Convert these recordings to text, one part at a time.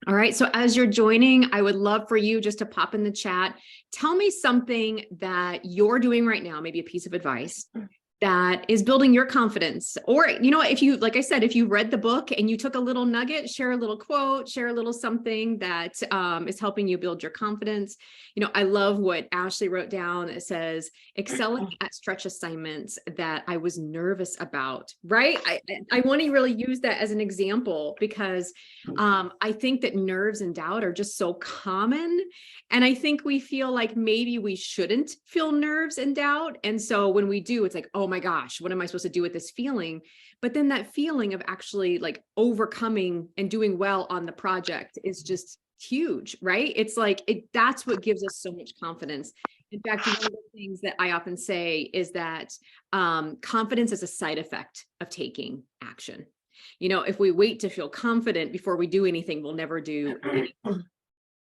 All right. So as you're joining, I would love for you just to pop in the chat. Tell me something that you're doing right now, maybe a piece of advice that is building your confidence. Or, if you, like I said, if you read the book and you took a little nugget, share a little quote, share a little something that is helping you build your confidence. I love what Ashley wrote down. It says, excelling at stretch assignments that I was nervous about, right? I want to really use that as an example because I think that nerves and doubt are just so common. And I think we feel like maybe we shouldn't feel nerves and doubt. And so when we do, it's like, oh my gosh, what am I supposed to do with this feeling? But then that feeling of actually like overcoming and doing well on the project is just huge, right? It's like, that's what gives us so much confidence. In fact, one of the things that I often say is that confidence is a side effect of taking action. If we wait to feel confident before we do anything, we'll never do anything.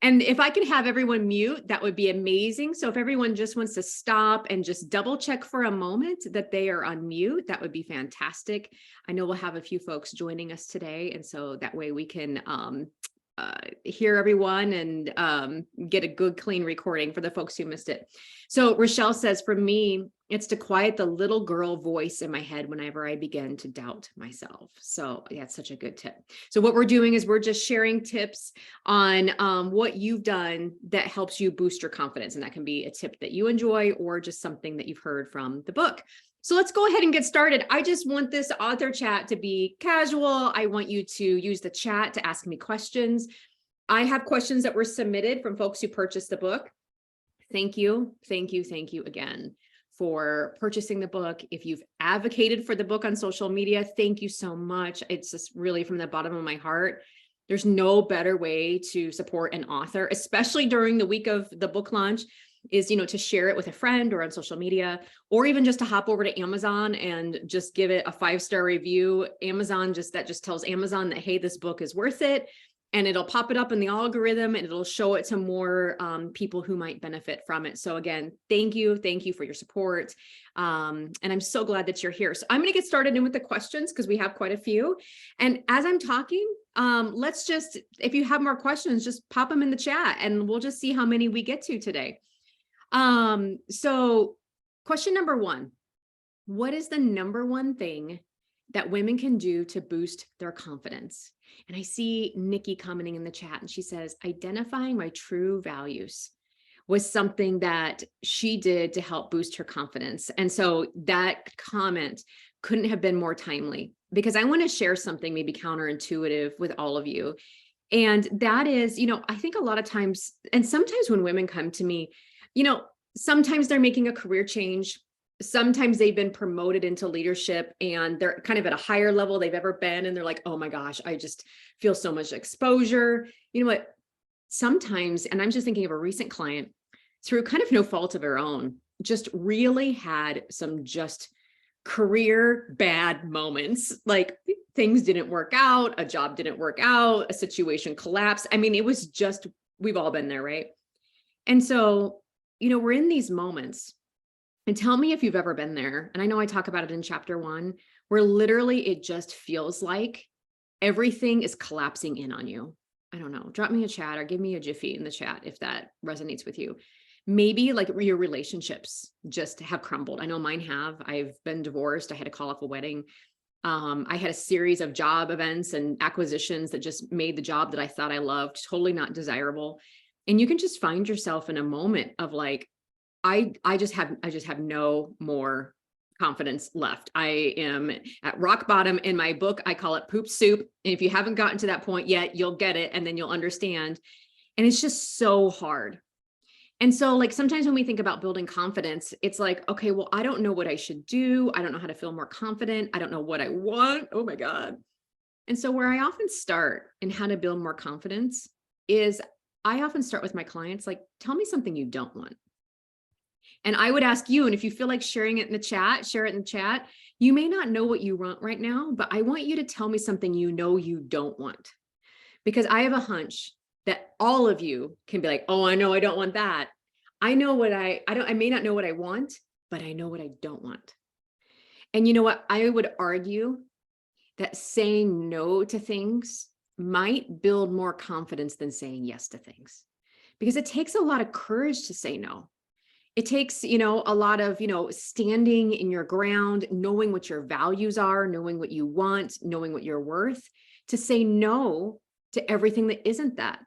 And if I could have everyone mute, that would be amazing. So if everyone just wants to stop and just double check for a moment that they are on mute, that would be fantastic. I know we'll have a few folks joining us today. And so that way we can hear everyone and get a good, clean recording for the folks who missed it. So Rochelle says, for me, it's to quiet the little girl voice in my head whenever I begin to doubt myself. So that's such a good tip. So what we're doing is we're just sharing tips on what you've done that helps you boost your confidence. And that can be a tip that you enjoy or just something that you've heard from the book. So let's go ahead and get started. I just want this author chat to be casual. I want you to use the chat to ask me questions. I have questions that were submitted from folks who purchased the book. Thank you. Thank you. Thank you again for purchasing the book. If you've advocated for the book on social media, thank you so much. It's just really from the bottom of my heart. There's no better way to support an author, especially during the week of the book launch, is, to share it with a friend or on social media, or even just to hop over to Amazon and just give it a 5-star review. That just tells Amazon that, hey, this book is worth it. And it'll pop it up in the algorithm and it'll show it to more people who might benefit from it. So again, thank you. Thank you for your support. And I'm so glad that you're here. So I'm going to get started in with the questions because we have quite a few. And as I'm talking, let's just, if you have more questions, just pop them in the chat and we'll just see how many we get to today. So question number 1, what is the number one thing that women can do to boost their confidence? And I see Nikki commenting in the chat and she says, identifying my true values was something that she did to help boost her confidence. And so that comment couldn't have been more timely because I want to share something maybe counterintuitive with all of you. And that is, I think a lot of times, and sometimes when women come to me, sometimes they're making a career change. Sometimes they've been promoted into leadership and they're kind of at a higher level they've ever been. And they're like, oh my gosh, I just feel so much exposure. You know what? Sometimes, and I'm just thinking of a recent client through kind of no fault of her own, just really had some just career bad moments. Like things didn't work out, a job didn't work out, a situation collapsed. I mean, it was just, we've all been there, right? And so, we're in these moments. And tell me if you've ever been there. And I know I talk about it in chapter 1, where literally it just feels like everything is collapsing in on you. I don't know. Drop me a chat or give me a jiffy in the chat if that resonates with you. Maybe like your relationships just have crumbled. I know mine have. I've been divorced. I had to call off a wedding. I had a series of job events and acquisitions that just made the job that I thought I loved totally not desirable. And you can just find yourself in a moment of like, I just have no more confidence left. I am at rock bottom. In my book, I call it poop soup. And if you haven't gotten to that point yet, you'll get it and then you'll understand. And it's just so hard. And so like sometimes when we think about building confidence, it's like, okay, well, I don't know what I should do. I don't know how to feel more confident. I don't know what I want. Oh my God. And so where I often start in how to build more confidence is I often start with my clients, like, tell me something you don't want. And I would ask you, and if you feel like sharing it in the chat, share it in the chat. You may not know what you want right now, but I want you to tell me something you don't want. Because I have a hunch that all of you can be like, oh, I know I don't want that. I know what I may not know what I want, but I know what I don't want. And you know what? I would argue that saying no to things might build more confidence than saying yes to things, because it takes a lot of courage to say no. It takes, a lot of, standing in your ground, knowing what your values are, knowing what you want, knowing what you're worth, to say no to everything that isn't that.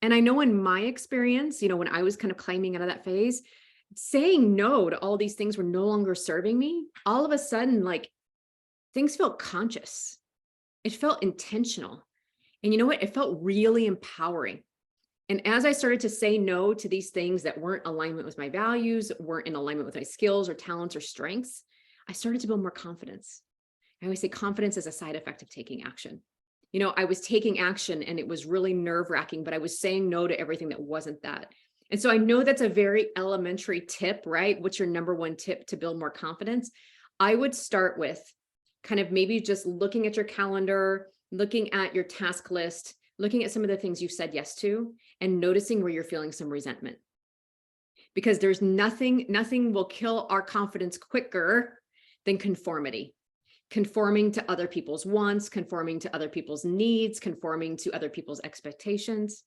And I know in my experience, when I was kind of climbing out of that phase, saying no to all these things were no longer serving me, all of a sudden, like, things felt conscious. It felt intentional. And you know what? It felt really empowering. And as I started to say no to these things that weren't alignment with my values, weren't in alignment with my skills or talents or strengths, I started to build more confidence. I always say confidence is a side effect of taking action. I was taking action and it was really nerve-wracking, but I was saying no to everything that wasn't that. And so I know that's a very elementary tip, right? What's your number one tip to build more confidence? I would start with kind of maybe just looking at your calendar, looking at your task list, looking at some of the things you've said yes to, and noticing where you're feeling some resentment. Because there's nothing will kill our confidence quicker than conformity. Conforming to other people's wants, conforming to other people's needs, conforming to other people's expectations.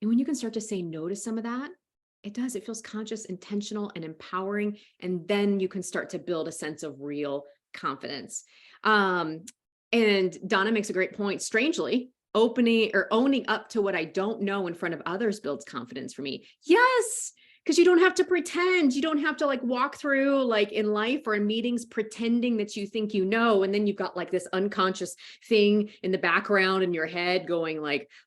And when you can start to say no to some of that, it feels conscious, intentional, and empowering. And then you can start to build a sense of real confidence. And Donna makes a great point. Strangely, owning up to what I don't know in front of others builds confidence for me. Yes, because you don't have to pretend. You don't have to walk through in life or in meetings pretending that you think you know, and then you've got this unconscious thing in the background in your head going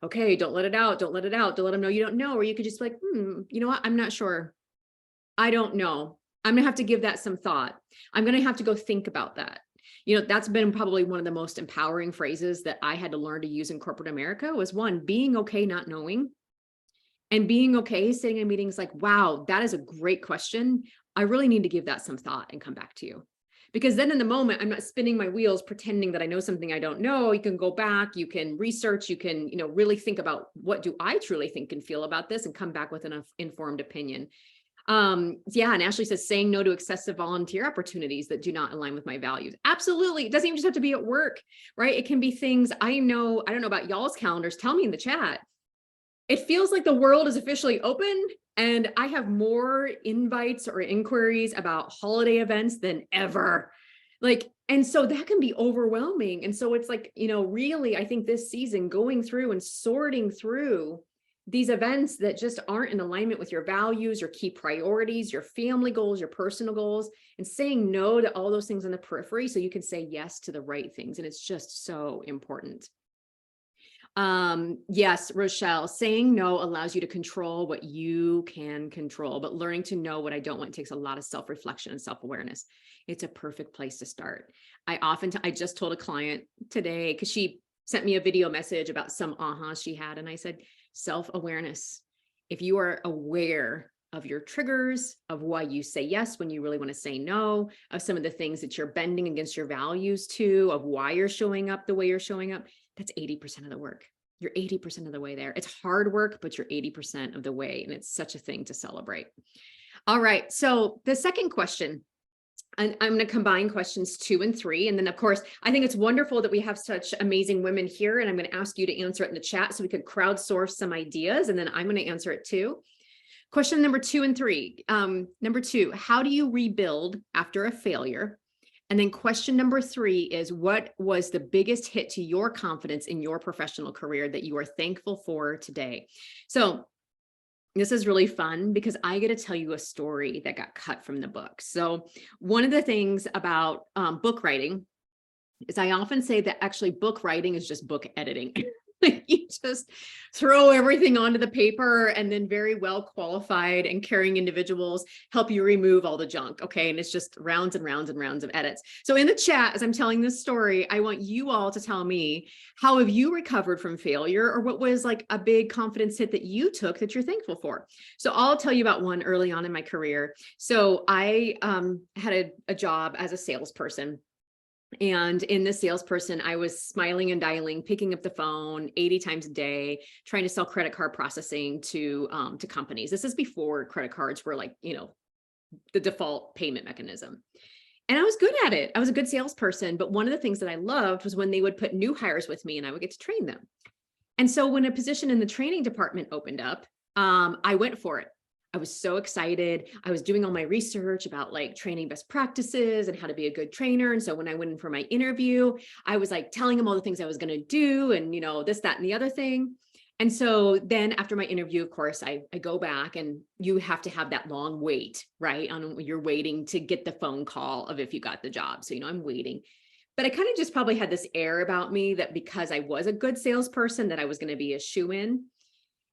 okay, don't let it out, don't let them know you don't know. Or you could just be you know what, I'm not sure. I don't know. I'm gonna have to give that some thought. I'm gonna have to go think about that. That's been probably one of the most empowering phrases that I had to learn to use in corporate America, was one, being okay not knowing, and being okay sitting in meetings wow, that is a great question. I really need to give that some thought and come back to you. Because then in the moment, I'm not spinning my wheels pretending that I know something I don't know. You can go back, you can research, you can, really think about, what do I truly think and feel about this, and come back with an informed opinion. Yeah. And Ashley says, saying no to excessive volunteer opportunities that do not align with my values. Absolutely. It doesn't even just have to be at work, right? It can be things I don't know about y'all's calendars. Tell me in the chat. It feels like the world is officially open, and I have more invites or inquiries about holiday events than ever. And so that can be overwhelming. And so it's really, I think this season, going through and sorting through these events that just aren't in alignment with your values, your key priorities, your family goals, your personal goals, and saying no to all those things on the periphery so you can say yes to the right things. And it's just so important. Yes, Rochelle, saying no allows you to control what you can control, but learning to know what I don't want takes a lot of self-reflection and self-awareness. It's a perfect place to start. I just told a client today, because she sent me a video message about some she had, and I said, self-awareness. If you are aware of your triggers, of why you say yes when you really want to say no, of some of the things that you're bending against your values to, of why you're showing up the way you're showing up, that's 80% of the work. You're 80% of the way there. It's hard work, but you're 80% of the way. And it's such a thing to celebrate. All right. So the second question, and I'm going to combine questions 2 and 3. And then of course, I think it's wonderful that we have such amazing women here, and I'm going to ask you to answer it in the chat so we could crowdsource some ideas, and then I'm going to answer it too. Question number 2 and 3. Number 2, how do you rebuild after a failure? And then question number 3 is, what was the biggest hit to your confidence in your professional career that you are thankful for today? So this is really fun because I get to tell you a story that got cut from the book. So one of the things about book writing is I often say that actually book writing is just book editing. You just throw everything onto the paper, and then very well qualified and caring individuals help you remove all the junk. Okay. And it's just rounds and rounds and rounds of edits. So in the chat, as I'm telling this story, I want you all to tell me, how have you recovered from failure, or what was a big confidence hit that you took that you're thankful for? So I'll tell you about one early on in my career. So I had a job as a salesperson. And in the salesperson, I was smiling and dialing, picking up the phone 80 times a day, trying to sell credit card processing to companies. This is before credit cards were the default payment mechanism. And I was good at it. I was a good salesperson. But one of the things that I loved was when they would put new hires with me and I would get to train them. And so when a position in the training department opened up, I went for it. I was so excited. I was doing all my research about like training best practices and how to be a good trainer. And so when I went in for my interview, I was like telling them all the things I was going to do and, this, that, and the other thing. And so then after my interview, of course, I go back and you have to have that long wait, right? You're waiting to get the phone call of if you got the job. So, I'm waiting. But I kind of just probably had this air about me that because I was a good salesperson, that I was going to be a shoo-in.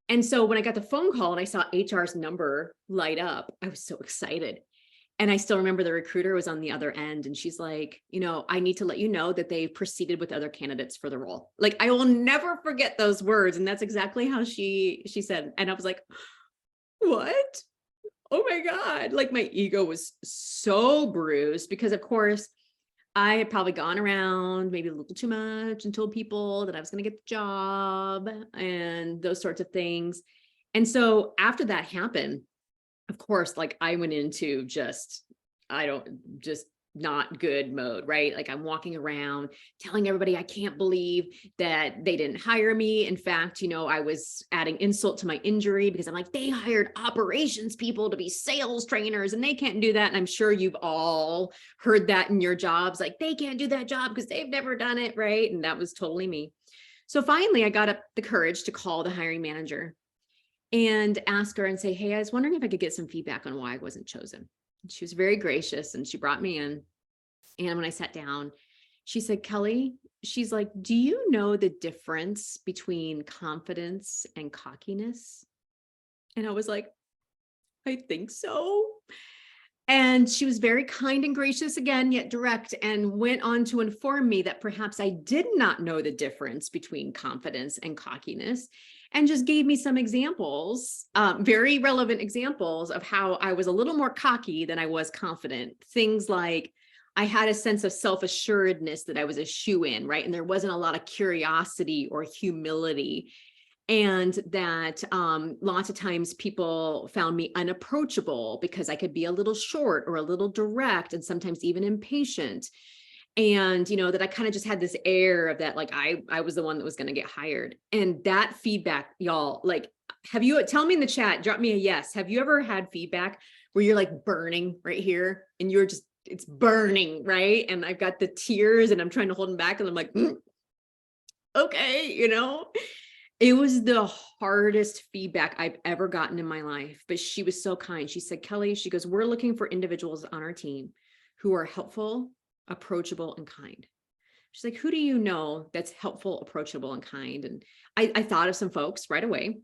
And so when I got the phone call and I saw HR's number light up, I was so excited. And I still remember the recruiter was on the other end and she's like, I need to let you know that they proceeded with other candidates for the role. Like, I will never forget those words. And that's exactly how she said. And I was like, what? Oh my God. Like my ego was so bruised because of course I had probably gone around maybe a little too much and told people that I was going to get the job and those sorts of things. And so after that happened, of course, like I went into just not good mode, right? Like I'm walking around telling everybody I can't believe that they didn't hire me. In fact, I was adding insult to my injury because I'm like, they hired operations people to be sales trainers and they can't do that. And I'm sure you've all heard that in your jobs, like they can't do that job because they've never done it, right? And that was totally me. So finally, I got up the courage to call the hiring manager and ask her and say, hey, I was wondering if I could get some feedback on why I wasn't chosen. She was very gracious and she brought me in. And when I sat down, she said, Kelli, she's like, do you know the difference between confidence and cockiness? And I was like, I think so. And she was very kind and gracious again, yet direct, and went on to inform me that perhaps I did not know the difference between confidence and cockiness, and just gave me some examples, very relevant examples of how I was a little more cocky than I was confident. Things like I had a sense of self-assuredness that I was a shoo-in, right? And there wasn't a lot of curiosity or humility. And that lots of times people found me unapproachable because I could be a little short or a little direct and sometimes even impatient. And, that I kind of just had this air of that, like I was the one that was going to get hired. And that feedback, y'all, like, tell me in the chat, drop me a yes. Have you ever had feedback where you're like burning right here and it's burning, right? And I've got the tears and I'm trying to hold them back and I'm like, okay, It was the hardest feedback I've ever gotten in my life, but she was so kind. She said, Kelli, she goes, we're looking for individuals on our team who are helpful, approachable, and kind. She's like, who do you know that's helpful, approachable, and kind? And I thought of some folks right away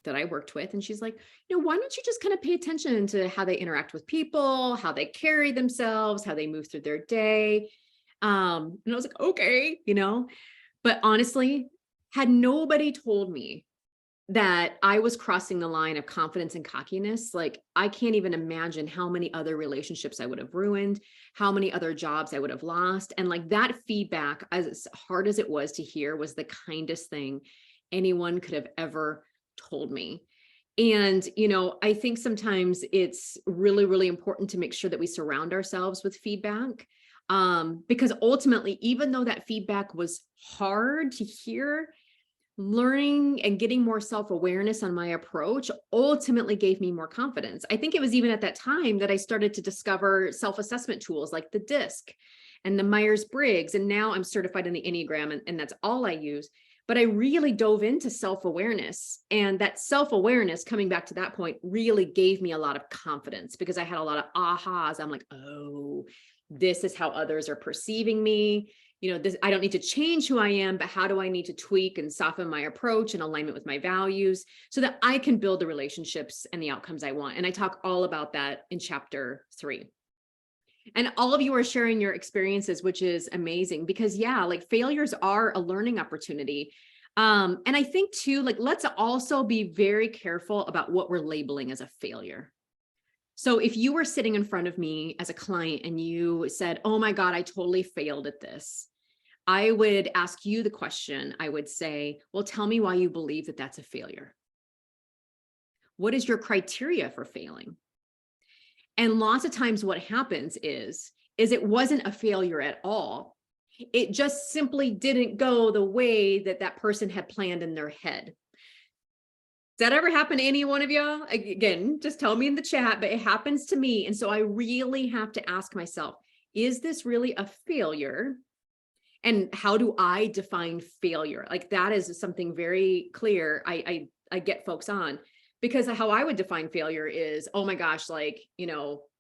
that I worked with. And she's like, why don't you just kind of pay attention to how they interact with people, how they carry themselves, how they move through their day. And I was like, okay, but honestly, had nobody told me that I was crossing the line of confidence and cockiness, like I can't even imagine how many other relationships I would have ruined, how many other jobs I would have lost. And like that feedback, as hard as it was to hear, was the kindest thing anyone could have ever told me. And, I think sometimes it's really, really important to make sure that we surround ourselves with feedback. Because ultimately, even though that feedback was hard to hear, learning and getting more self-awareness on my approach ultimately gave me more confidence. I think it was even at that time that I started to discover self-assessment tools like the DISC and the Myers-Briggs. And now I'm certified in the Enneagram and that's all I use. But I really dove into self-awareness, and that self-awareness, coming back to that point, really gave me a lot of confidence because I had a lot of ahas. I'm like, oh, this is how others are perceiving me. I don't need to change who I am, but how do I need to tweak and soften my approach in alignment with my values so that I can build the relationships and the outcomes I want? And I talk all about that in chapter 3. And all of you are sharing your experiences, which is amazing because like failures are a learning opportunity. And I think too, like, let's also be very careful about what we're labeling as a failure. So if you were sitting in front of me as a client and you said, oh my God, I totally failed at this, I would ask you the question. I would say, well, tell me why you believe that that's a failure. What is your criteria for failing? And lots of times what happens is it wasn't a failure at all. It just simply didn't go the way that that person had planned in their head. Does that ever happen to any one of you? Again, just tell me in the chat, but it happens to me. And so I really have to ask myself, is this really a failure? And how do I define failure? Like that is something very clear I get folks on, because how I would define failure is, oh my gosh, like,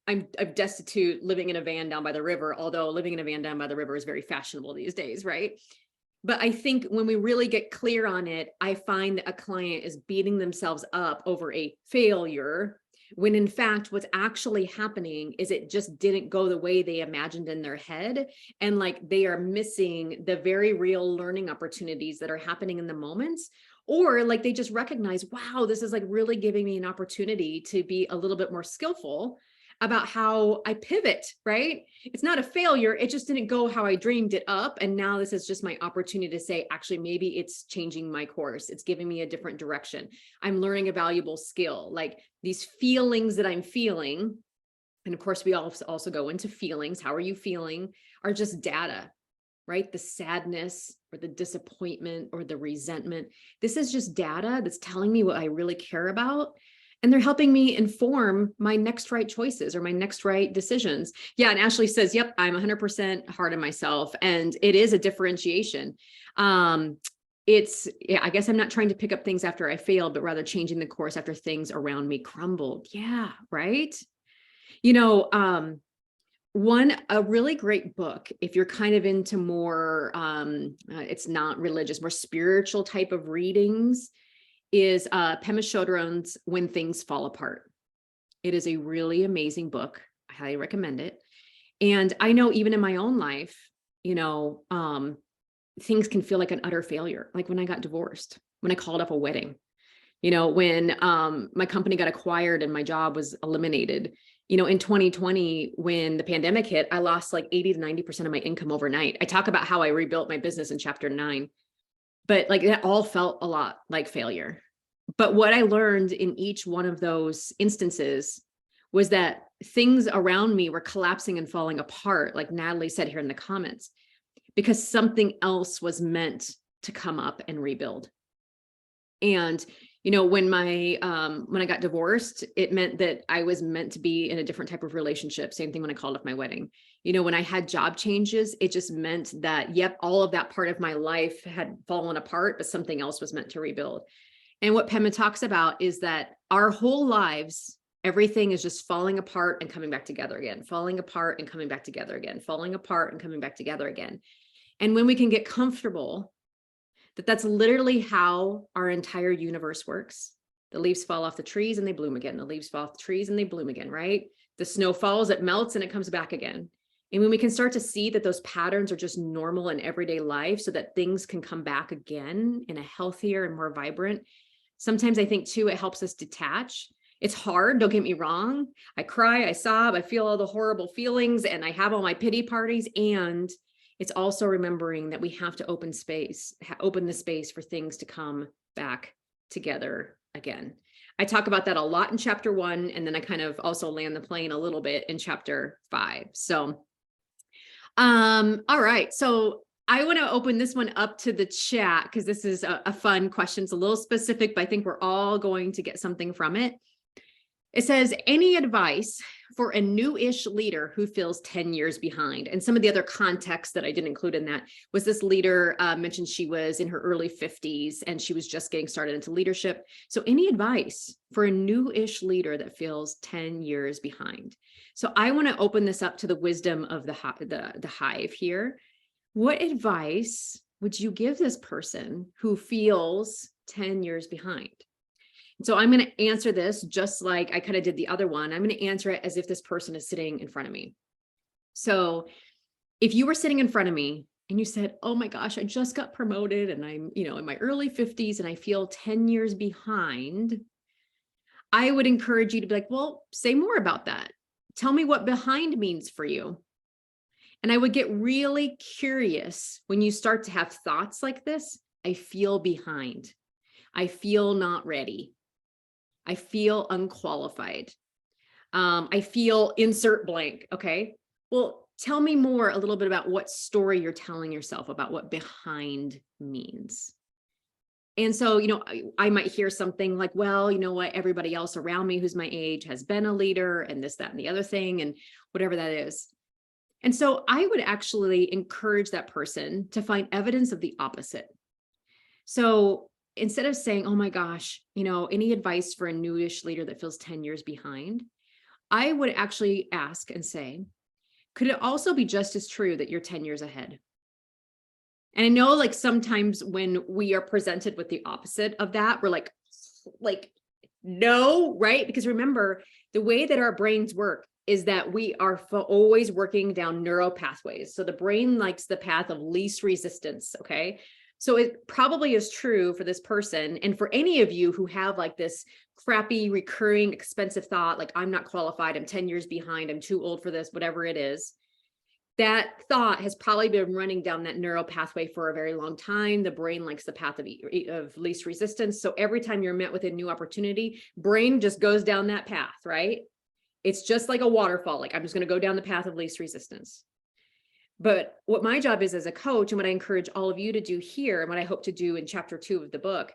I'm destitute living in a van down by the river, although living in a van down by the river is very fashionable these days, right? But I think when we really get clear on it, I find that a client is beating themselves up over a failure, when in fact, what's actually happening is it just didn't go the way they imagined in their head. And like they are missing the very real learning opportunities that are happening in the moments. Or like they just recognize, wow, this is like really giving me an opportunity to be a little bit more skillful about how I pivot, right? It's not a failure. It just didn't go how I dreamed it up. And now this is just my opportunity to say, actually, maybe it's changing my course. It's giving me a different direction. I'm learning a valuable skill. Like these feelings that I'm feeling, and of course we also go into feelings. How are you feeling? Are just data, right? The sadness or the disappointment or the resentment. This is just data that's telling me what I really care about. And they're helping me inform my next right choices or my next right decisions. Yeah. And Ashley says, yep, I'm 100% hard on myself. And it is a differentiation. I guess I'm not trying to pick up things after I failed, but rather changing the course after things around me crumbled. Yeah. Right. A really great book, if you're kind of into more, it's not religious, more spiritual type of readings, is Pema Chodron's When Things Fall Apart. It is a really amazing book. I highly recommend it. And I know even in my own life, things can feel like an utter failure. Like when I got divorced, when I called up a wedding, when my company got acquired and my job was eliminated, in 2020, when the pandemic hit, I lost like 80 to 90% of my income overnight. I talk about how I rebuilt my business in chapter 9. But like that all felt a lot like failure. But what I learned in each one of those instances was that things around me were collapsing and falling apart, like Natalie said here in the comments, because something else was meant to come up and rebuild. And when I got divorced, it meant that I was meant to be in a different type of relationship. Same thing when I called off my wedding. When I had job changes, it just meant that, yep, all of that part of my life had fallen apart, but something else was meant to rebuild. And what Pema talks about is that our whole lives, everything is just falling apart and coming back together again, falling apart and coming back together again, falling apart and coming back together again. And when we can get comfortable that's literally how our entire universe works. The leaves fall off the trees and they bloom again. The leaves fall off the trees and they bloom again, right? The snow falls, it melts, and it comes back again. And when we can start to see that those patterns are just normal in everyday life so that things can come back again in a healthier and more vibrant, sometimes I think too, it helps us detach. It's hard, don't get me wrong. I cry, I sob, I feel all the horrible feelings, and I have all my pity parties. And it's also remembering that we have to open the space for things to come back together again. I talk about that a lot in chapter 1, and then I kind of also land the plane a little bit in chapter 5. So, all right. So I want to open this one up to the chat because this is a fun question. It's a little specific, but I think we're all going to get something from it. It says, any advice for a new-ish leader who feels 10 years behind? And some of the other context that I didn't include in that was this leader mentioned she was in her early 50s and she was just getting started into leadership. So any advice for a new-ish leader that feels 10 years behind? So I want to open this up to the wisdom of the hive here. What advice would you give this person who feels 10 years behind? So I'm going to answer this just like I kind of did the other one. I'm going to answer it as if this person is sitting in front of me. So if you were sitting in front of me and you said, oh my gosh, I just got promoted and I'm, in my early 50s and I feel 10 years behind, I would encourage you to be like, well, say more about that. Tell me what behind means for you. And I would get really curious when you start to have thoughts like this. I feel behind. I feel not ready. I feel unqualified. I feel insert blank. Okay. Well, tell me more a little bit about what story you're telling yourself about what behind means. And so, I might hear something like, well, you know what, everybody else around me who's my age has been a leader and this, that, and the other thing, and whatever that is. And so I would actually encourage that person to find evidence of the opposite. So instead of saying, oh my gosh, any advice for a newish leader that feels 10 years behind, I would actually ask and say, could it also be just as true that you're 10 years ahead? And I know like sometimes when we are presented with the opposite of that, we're like, no, right? Because remember, the way that our brains work is that we are always working down neural pathways. So the brain likes the path of least resistance, okay? So it probably is true for this person. And for any of you who have like this crappy, recurring, expensive thought, like I'm not qualified, I'm 10 years behind, I'm too old for this, whatever it is, that thought has probably been running down that neural pathway for a very long time. The brain likes the path of least resistance. So every time you're met with a new opportunity, brain just goes down that path, right? It's just like a waterfall. Like I'm just going to go down the path of least resistance. But what my job is as a coach, and what I encourage all of you to do here, and what I hope to do in chapter 2 of the book,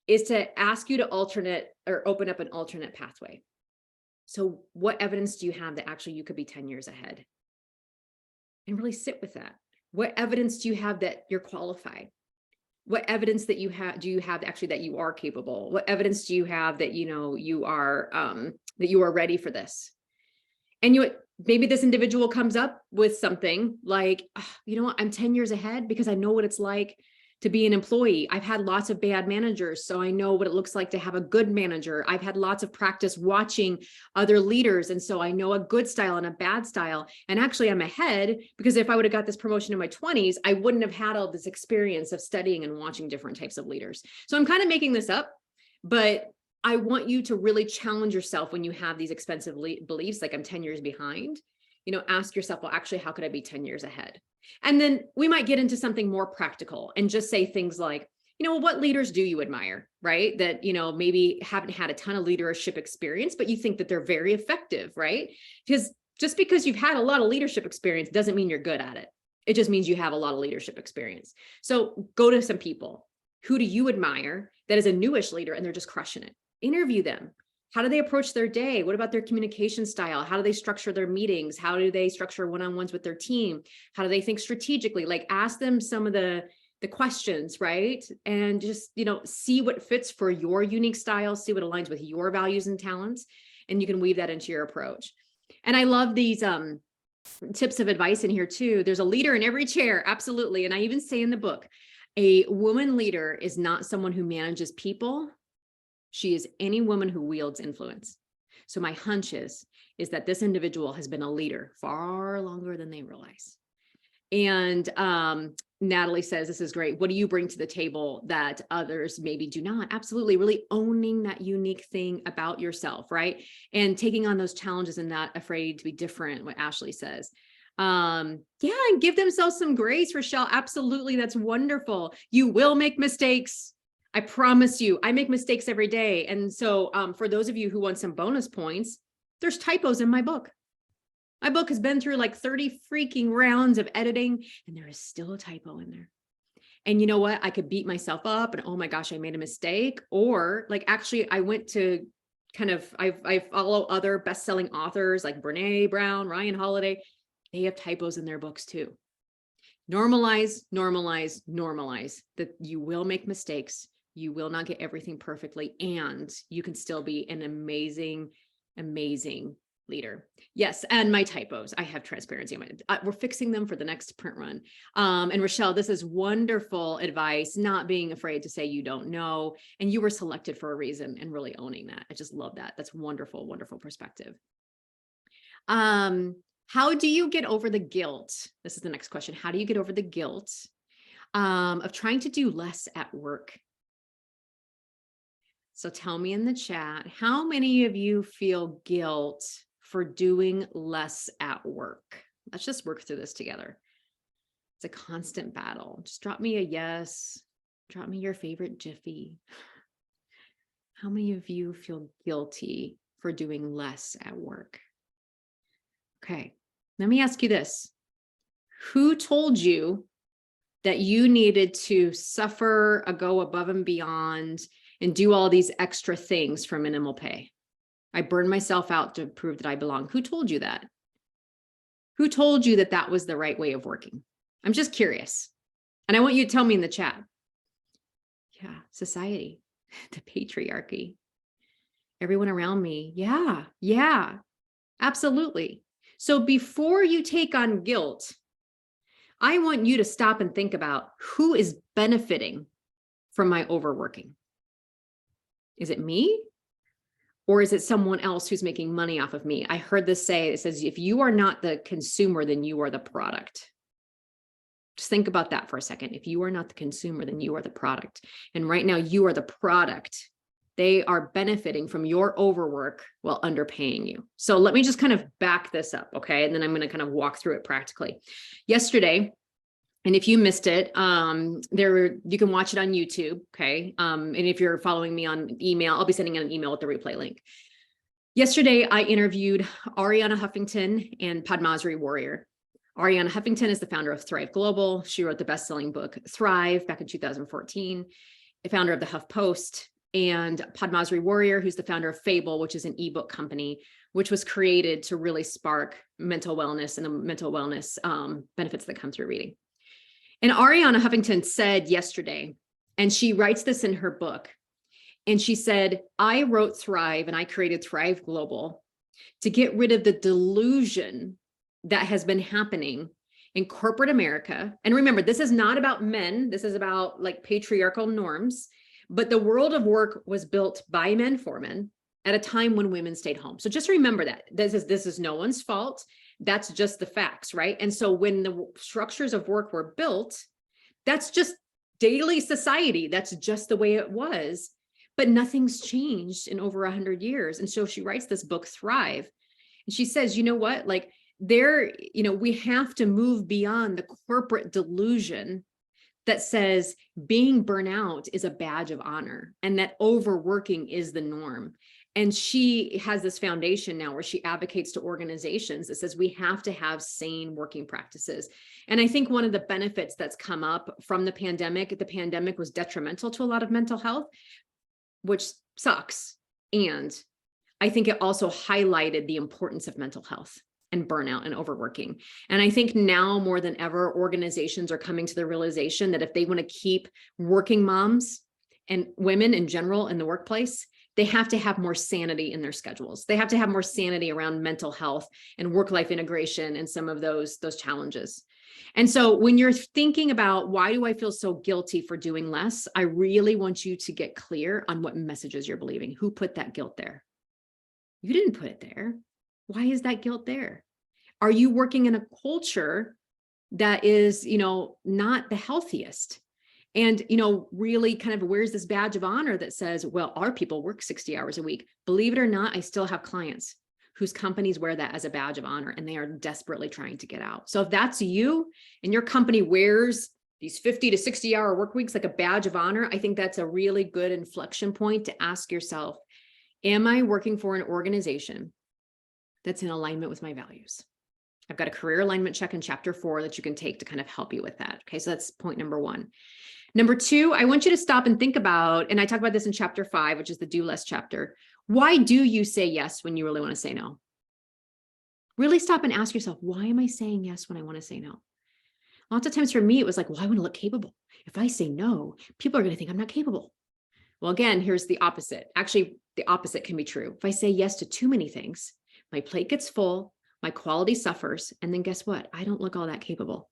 is to ask you to open up an alternate pathway. So what evidence do you have that actually you could be 10 years ahead? And really sit with that. What evidence do you have that you're qualified? What evidence that you have, do you have actually that you are capable? What evidence do you have that, you are, that you are ready for this? And maybe this individual comes up with something like, oh, you know what, I'm 10 years ahead because I know what it's like to be an employee. I've had lots of bad managers, so I know what it looks like to have a good manager. I've had lots of practice watching other leaders, and so I know a good style and a bad style. And actually I'm ahead because if I would have got this promotion in my 20s, I wouldn't have had all this experience of studying and watching different types of leaders. So I'm kind of making this up, but I want you to really challenge yourself when you have these expensive beliefs, like I'm 10 years behind, ask yourself, well, actually, how could I be 10 years ahead? And then we might get into something more practical and just say things like, what leaders do you admire, right? That, maybe haven't had a ton of leadership experience, but you think that they're very effective, right? Because just because you've had a lot of leadership experience doesn't mean you're good at it. It just means you have a lot of leadership experience. So go to some people. Who do you admire that is a newish leader and they're just crushing it? Interview them. How do they approach their day? What about their communication style? How do they structure their meetings? How do they structure one-on-ones with their team? How do they think strategically? Like ask them some of the questions, right? And just, see what fits for your unique style, see what aligns with your values and talents, and you can weave that into your approach. And I love these tips of advice in here too. There's a leader in every chair, absolutely. And I even say in the book, a woman leader is not someone who manages people. She is any woman who wields influence. So my hunch is that this individual has been a leader far longer than they realize. And Natalie says, this is great. What do you bring to the table that others maybe do not? Absolutely. Really owning that unique thing about yourself, right? And taking on those challenges and not afraid to be different, what Ashley says. And give themselves some grace, Rochelle. Absolutely. That's wonderful. You will make mistakes. I promise you, I make mistakes every day. And so for those of you who want some bonus points, there's typos in my book. My book has been through like 30 freaking rounds of editing, and there is still a typo in there. And you know what? I could beat myself up and, oh my gosh, I made a mistake. Or like, actually, I went to I follow other best-selling authors like Brene Brown, Ryan Holiday. They have typos in their books too. Normalize, normalize, normalize that you will make mistakes. You will not get everything perfectly, and you can still be an amazing, amazing leader. Yes. And my typos, I have transparency on we're fixing them for the next print run. And Rochelle, this is wonderful advice, not being afraid to say you don't know, and you were selected for a reason, and really owning that. I just love that. That's wonderful, wonderful perspective. How do you get over the guilt? This is the next question. How do you get over the guilt of trying to do less at work? So tell me in the chat, how many of you feel guilt for doing less at work? Let's just work through this together. It's a constant battle. Just drop me a yes. Drop me your favorite Jiffy. How many of you feel guilty for doing less at work? Okay, let me ask you this. Who told you that you needed to suffer, go above and beyond, and do all these extra things for minimal pay? I burned myself out to prove that I belong. Who told you that? Who told you that that was the right way of working? I'm just curious. And I want you to tell me in the chat. Yeah, society, the patriarchy, everyone around me. Yeah, absolutely. So before you take on guilt, I want you to stop and think about who is benefiting from my overworking. Is it me? Or is it someone else who's making money off of me? I heard this say, it says, if you are not the consumer, then you are the product. Just think about that for a second. If you are not the consumer, then you are the product. And right now you are the product. They are benefiting from your overwork while underpaying you. So let me just kind of back this up, okay? And then I'm going to kind of walk through it practically. Yesterday, and if you missed it, you can watch it on YouTube, okay? And if you're following me on email, I'll be sending out an email with the replay link. Yesterday, I interviewed Arianna Huffington and Padmasree Warrior. Arianna Huffington is the founder of Thrive Global. She wrote the best-selling book, Thrive, back in 2014, the founder of the HuffPost, and Padmasree Warrior, who's the founder of Fable, which is an ebook company, which was created to really spark mental wellness and the mental wellness benefits that come through reading. And Arianna Huffington said yesterday, and she writes this in her book, and she said, I wrote Thrive and I created Thrive Global to get rid of the delusion that has been happening in corporate America. And remember, this is not about men. This is about like patriarchal norms, but the world of work was built by men for men at a time when women stayed home. So just remember that this is no one's fault. That's just the facts, right? And so when the structures of work were built, that's just daily society. That's just the way it was, but nothing's changed in over 100 years. And so she writes this book, Thrive. And she says, you know what, like we have to move beyond the corporate delusion that says being burnout is a badge of honor and that overworking is the norm. And she has this foundation now where she advocates to organizations that says we have to have sane working practices. And I think one of the benefits that's come up from the pandemic was detrimental to a lot of mental health, which sucks. And I think it also highlighted the importance of mental health and burnout and overworking. And I think now more than ever, organizations are coming to the realization that if they want to keep working moms and women in general in the workplace, they have to have more sanity in their schedules. They have to have more sanity around mental health and work-life integration and some of those challenges. And so when you're thinking about why do I feel so guilty for doing less, I really want you to get clear on what messages you're believing. Who put that guilt there? You didn't put it there. Why is that guilt there? Are you working in a culture that is, not the healthiest? And, really kind of wears this badge of honor that says, well, our people work 60 hours a week. Believe it or not, I still have clients whose companies wear that as a badge of honor and they are desperately trying to get out. So if that's you and your company wears these 50 to 60 hour work weeks like a badge of honor, I think that's a really good inflection point to ask yourself, am I working for an organization that's in alignment with my values? I've got a career alignment check in chapter 4 that you can take to kind of help you with that. Okay, so that's point number 1. Number 2, I want you to stop and think about, and I talk about this in chapter 5, which is the do less chapter. Why do you say yes when you really want to say no? Really stop and ask yourself, why am I saying yes when I want to say no? Lots of times for me, it was like, well, I want to look capable. If I say no, people are going to think I'm not capable. Well, again, here's the opposite. Actually, the opposite can be true. If I say yes to too many things, my plate gets full, my quality suffers, and then guess what? I don't look all that capable.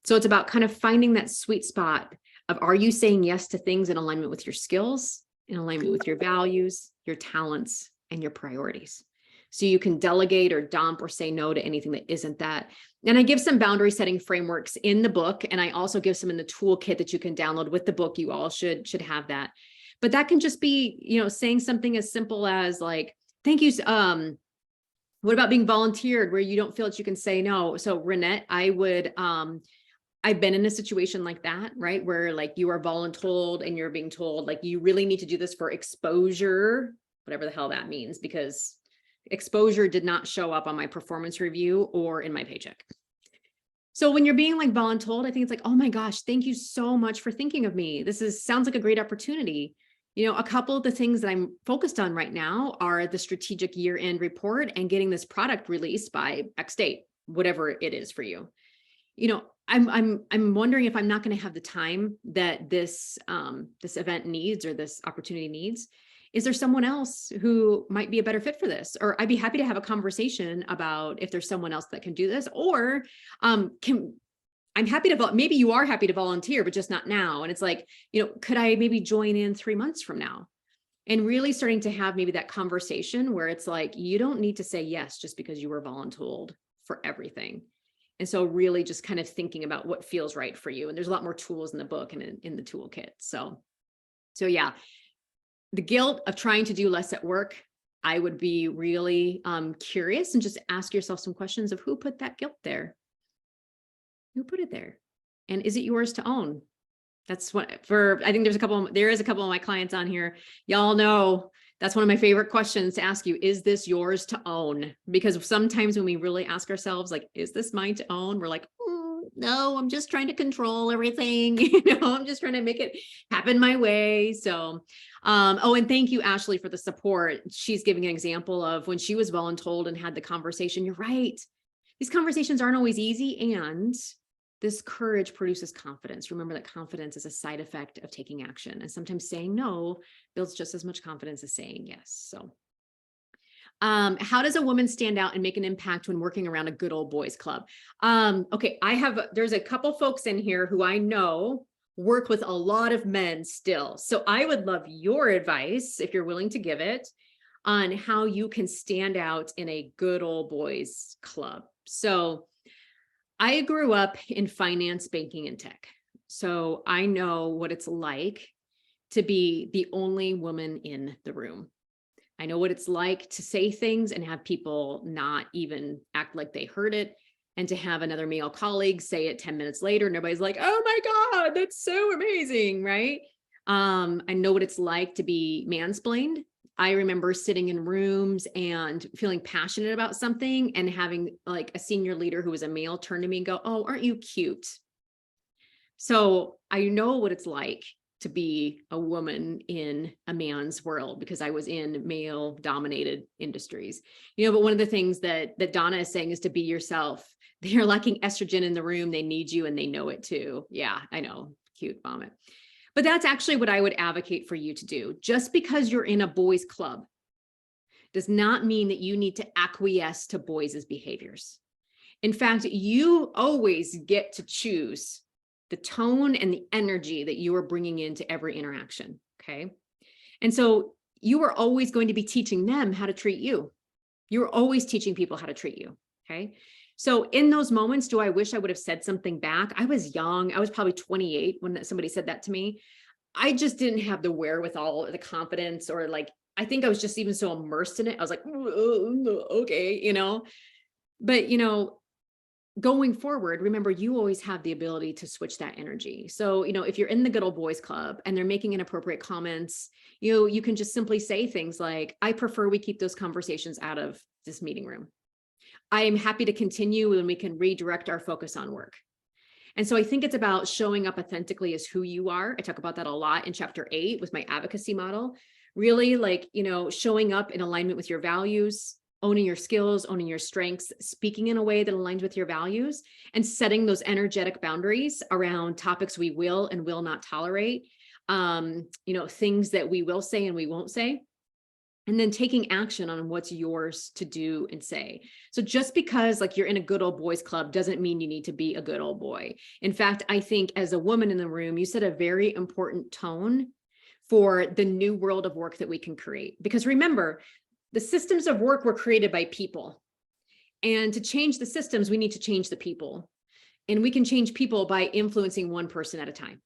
So it's about kind of finding that sweet spot of, are you saying yes to things in alignment with your skills, in alignment with your values, your talents, and your priorities? So you can delegate or dump or say no to anything that isn't that. And I give some boundary setting frameworks in the book, and I also give some in the toolkit that you can download with the book. You all should have that. But that can just be, saying something as simple as like, thank you. What about being volunteered where you don't feel that you can say no? So Renette, I've been in a situation like that, right? Where like you are voluntold and you're being told like, you really need to do this for exposure, whatever the hell that means, because exposure did not show up on my performance review or in my paycheck. So when you're being like voluntold, I think it's like, oh my gosh, thank you so much for thinking of me. Sounds like a great opportunity. A couple of the things that I'm focused on right now are the strategic year-end report and getting this product released by X date, whatever it is for you. I'm wondering if I'm not going to have the time that this event needs or this opportunity needs. Is there someone else who might be a better fit for this? Or I'd be happy to have a conversation about if there's someone else that can do this, or I'm happy to, maybe you are happy to volunteer, but just not now. And it's like, could I maybe join in 3 months from now? And really starting to have maybe that conversation where it's like, you don't need to say yes just because you were voluntold for everything. And so really just kind of thinking about what feels right for you. And there's a lot more tools in the book and in the toolkit. So yeah, the guilt of trying to do less at work, I would be really curious and just ask yourself some questions of who put that guilt there? Who put it there? And is it yours to own? That's what I think there is a couple of my clients on here. Y'all know that's one of my favorite questions to ask you. Is this yours to own? Because sometimes when we really ask ourselves, like, is this mine to own? We're like, no, I'm just trying to control everything. I'm just trying to make it happen my way. So, and thank you, Ashley, for the support. She's giving an example of when she was voluntold and had the conversation. You're right. These conversations aren't always easy. And this courage produces confidence. Remember that confidence is a side effect of taking action. And sometimes saying no builds just as much confidence as saying yes. So how does a woman stand out and make an impact when working around a good old boys club? Okay, there's a couple folks in here who I know work with a lot of men still. So I would love your advice, if you're willing to give it, on how you can stand out in a good old boys club. So I grew up in finance, banking, and tech. So I know what it's like to be the only woman in the room. I know what it's like to say things and have people not even act like they heard it, and to have another male colleague say it 10 minutes later and everybody's like, oh my God, that's so amazing, right? I know what it's like to be mansplained. I remember sitting in rooms and feeling passionate about something and having like a senior leader who was a male turn to me and go, oh, aren't you cute? So I know what it's like to be a woman in a man's world because I was in male dominated industries, but one of the things that Donna is saying is to be yourself. They're lacking estrogen in the room. They need you and they know it too. Yeah, I know. Cute vomit. But that's actually what I would advocate for you to do. Just because you're in a boys' club does not mean that you need to acquiesce to boys' behaviors. In fact, you always get to choose the tone and the energy that you are bringing into every interaction, okay? And so you are always going to be teaching them how to treat you. You're always teaching people how to treat you, okay? So in those moments, do I wish I would have said something back? I was young. I was probably 28 when somebody said that to me. I just didn't have the wherewithal or the confidence, or like, I think I was just even so immersed in it. I was like, okay, but going forward, remember, you always have the ability to switch that energy. So, if you're in the good old boys club and they're making inappropriate comments, you can just simply say things like, I prefer we keep those conversations out of this meeting room. I am happy to continue when we can redirect our focus on work. And so I think it's about showing up authentically as who you are. I talk about that a lot in chapter 8 with my advocacy model, really like, showing up in alignment with your values, owning your skills, owning your strengths, speaking in a way that aligns with your values, and setting those energetic boundaries around topics we will and will not tolerate, things that we will say and we won't say, and then taking action on what's yours to do and say. So just because like you're in a good old boys club doesn't mean you need to be a good old boy. In fact, I think as a woman in the room, you set a very important tone for the new world of work that we can create. Because remember, the systems of work were created by people. And to change the systems, we need to change the people. And we can change people by influencing one person at a time.